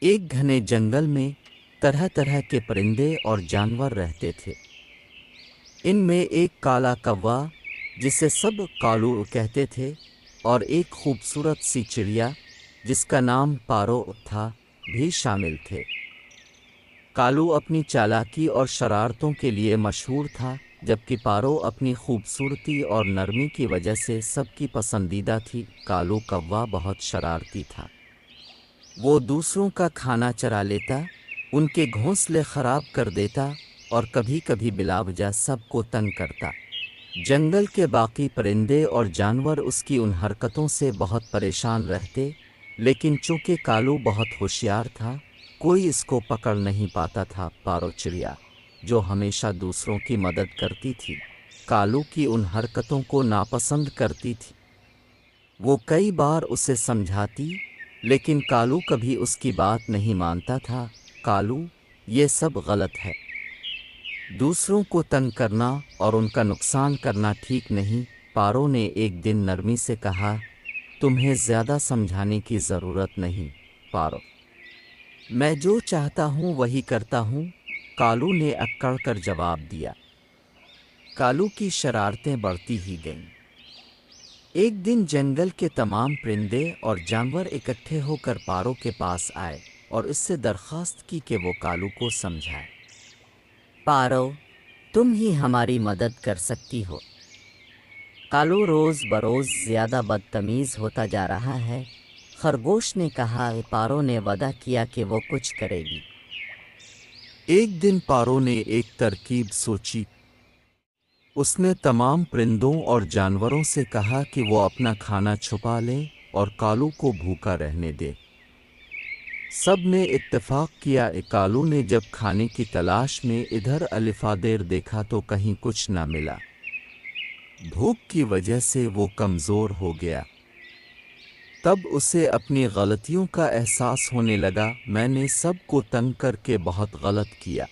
ایک گھنے جنگل میں طرح طرح کے پرندے اور جانور رہتے تھے۔ ان میں ایک کالا کوا جسے سب کالو کہتے تھے اور ایک خوبصورت سی چڑیا جس کا نام پارو تھا بھی شامل تھے۔ کالو اپنی چالاکی اور شرارتوں کے لیے مشہور تھا، جبکہ پارو اپنی خوبصورتی اور نرمی کی وجہ سے سب کی پسندیدہ تھی۔ کالو کوا بہت شرارتی تھا۔ وہ دوسروں کا کھانا چرا لیتا، ان کے گھونسلے خراب کر دیتا اور کبھی کبھی بلا وجہ سب کو تنگ کرتا۔ جنگل کے باقی پرندے اور جانور اس کی ان حرکتوں سے بہت پریشان رہتے، لیکن چونکہ کالو بہت ہوشیار تھا، کوئی اس کو پکڑ نہیں پاتا تھا۔ پارو چڑیا، جو ہمیشہ دوسروں کی مدد کرتی تھی، کالو کی ان حرکتوں کو ناپسند کرتی تھی۔ وہ کئی بار اسے سمجھاتی، لیکن کالو کبھی اس کی بات نہیں مانتا تھا۔ کالو، یہ سب غلط ہے۔ دوسروں کو تنگ کرنا اور ان کا نقصان کرنا ٹھیک نہیں۔ پارو نے ایک دن نرمی سے کہا، تمہیں زیادہ سمجھانے کی ضرورت نہیں پارو، میں جو چاہتا ہوں وہی کرتا ہوں، کالو نے اکڑ کر جواب دیا۔ کالو کی شرارتیں بڑھتی ہی گئیں۔ ایک دن جنگل کے تمام پرندے اور جانور اکٹھے ہو کر پارو کے پاس آئے اور اس سے درخواست کی کہ وہ کالو کو سمجھائے۔ پارو، تم ہی ہماری مدد کر سکتی ہو۔ کالو روز بروز زیادہ بدتمیز ہوتا جا رہا ہے، خرگوش نے کہا۔ پارو نے وعدہ کیا کہ وہ کچھ کرے گی۔ ایک دن پارو نے ایک ترکیب سوچی۔ اس نے تمام پرندوں اور جانوروں سے کہا کہ وہ اپنا کھانا چھپا لیں اور کالو کو بھوکا رہنے دے۔ سب نے اتفاق کیا۔ کالو نے جب کھانے کی تلاش میں ادھر الفادیر دیکھا تو کہیں کچھ نہ ملا۔ بھوک کی وجہ سے وہ کمزور ہو گیا۔ تب اسے اپنی غلطیوں کا احساس ہونے لگا۔ میں نے سب کو تنگ کر کے بہت غلط کیا،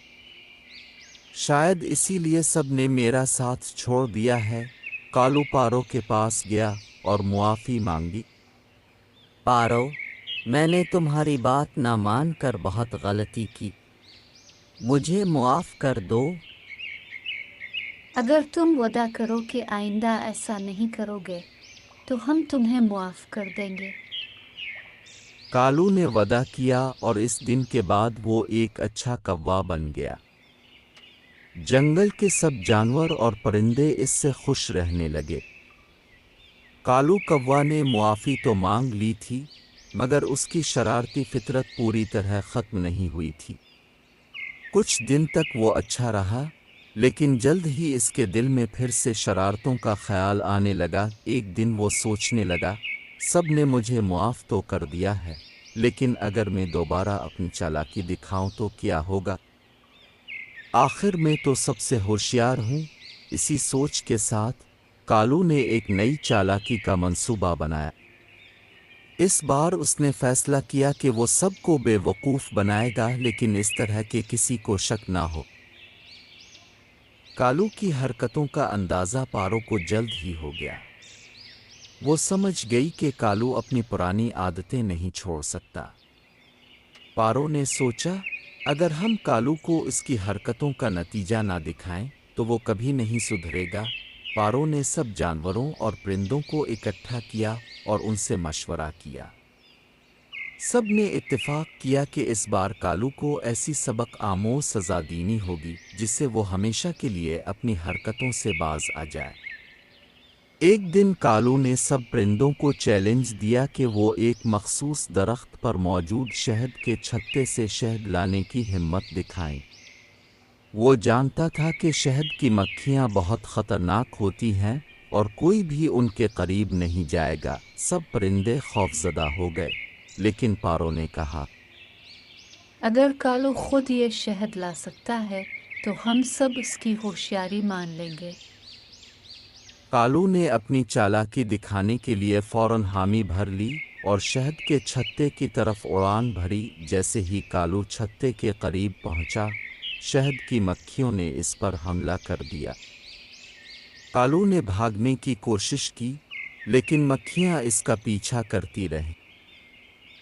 شاید اسی لیے سب نے میرا ساتھ چھوڑ دیا ہے۔ کالو پارو کے پاس گیا اور معافی مانگی۔ پارو، میں نے تمہاری بات نہ مان کر بہت غلطی کی، مجھے معاف کر دو۔ اگر تم وعدہ کرو کہ آئندہ ایسا نہیں کرو گے تو ہم تمہیں معاف کر دیں گے۔ کالو نے وعدہ کیا اور اس دن کے بعد وہ ایک اچھا کوا بن گیا۔ جنگل کے سب جانور اور پرندے اس سے خوش رہنے لگے۔ کالو کوا نے معافی تو مانگ لی تھی، مگر اس کی شرارتی فطرت پوری طرح ختم نہیں ہوئی تھی۔ کچھ دن تک وہ اچھا رہا، لیکن جلد ہی اس کے دل میں پھر سے شرارتوں کا خیال آنے لگا۔ ایک دن وہ سوچنے لگا، سب نے مجھے معاف تو کر دیا ہے، لیکن اگر میں دوبارہ اپنی چالاکی دکھاؤں تو کیا ہوگا؟ آخر میں تو سب سے ہوشیار ہوں۔ اسی سوچ کے ساتھ کالو نے ایک نئی چالاکی کا منصوبہ بنایا۔ اس بار اس نے فیصلہ کیا کہ وہ سب کو بے وقوف بنائے گا، لیکن اس طرح کہ کسی کو شک نہ ہو۔ کالو کی حرکتوں کا اندازہ پارو کو جلد ہی ہو گیا۔ وہ سمجھ گئی کہ کالو اپنی پرانی عادتیں نہیں چھوڑ سکتا۔ پارو نے سوچا، اگر ہم کالو کو اس کی حرکتوں کا نتیجہ نہ دکھائیں تو وہ کبھی نہیں سدھرے گا۔ پارو نے سب جانوروں اور پرندوں کو اکٹھا کیا اور ان سے مشورہ کیا۔ سب نے اتفاق کیا کہ اس بار کالو کو ایسی سبق آموز سزا دینی ہوگی جس سے وہ ہمیشہ کے لیے اپنی حرکتوں سے باز آ جائے۔ ایک دن کالو نے سب پرندوں کو چیلنج دیا کہ وہ ایک مخصوص درخت پر موجود شہد کے چھتے سے شہد لانے کی ہمت دکھائیں۔ وہ جانتا تھا کہ شہد کی مکھیاں بہت خطرناک ہوتی ہیں اور کوئی بھی ان کے قریب نہیں جائے گا۔ سب پرندے خوفزدہ ہو گئے، لیکن پارو نے کہا، اگر کالو خود یہ شہد لا سکتا ہے تو ہم سب اس کی ہوشیاری مان لیں گے۔ کالو نے اپنی چالاکی دکھانے کے لیے فوراً حامی بھر لی اور شہد کے چھتے کی طرف اڑان بھری۔ جیسے ہی کالو چھتے کے قریب پہنچا، شہد کی مکھیوں نے اس پر حملہ کر دیا۔ کالو نے بھاگنے کی کوشش کی، لیکن مکھیاں اس کا پیچھا کرتی رہیں۔